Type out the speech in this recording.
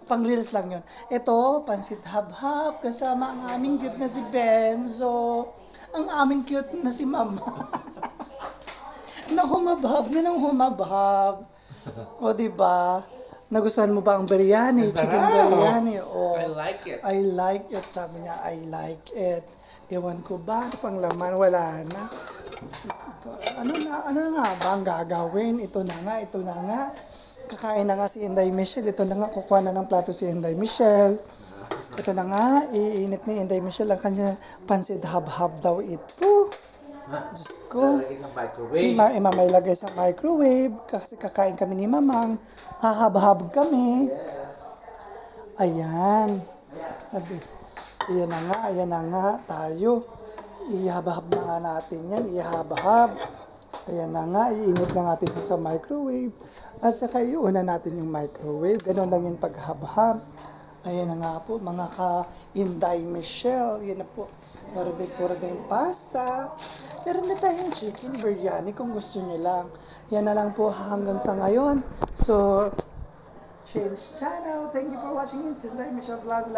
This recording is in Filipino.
Pang reels lang yun. Ito, pansit habhab kasama ang aming cute na si Benzo. Ang aming cute na si Mama. Na humabhab na ng humabhab. O, diba? Nagustuhan mo ba ang biryani? Chicken biryani. O, I like it. I like it. Sabi niya, I like it. Ewan ko ba? Ano pang laman? Wala na. Ano nga ba ang gagawin? Ito na nga. Kakain na nga si Inday Michelle. Ito na nga, kukuha na ng plato si Inday Michelle. Ito na nga, iinit ni Inday Michelle ang kanya pansit habhab daw ito. Diyos ko. Lalagay sa microwave. May lagay sa microwave kasi kakain kami ni Mamang. Hahabhab kami. Ayan. Ayan na nga tayo. Ihabhab na nga natin yan. Ihabhab. Ayan na nga, iinit na natin sa microwave. At saka iuna natin yung microwave. Ganon lang yung paghabhab. Ayan na nga po, mga ka-Inday Michelle. Yan na po. Meron din yung pasta. Meron na tayong chicken biryani kung gusto nyo lang. Yan na lang po hanggang sa ngayon. So, change channel. Thank you for watching. It's Inday Michelle Vlog.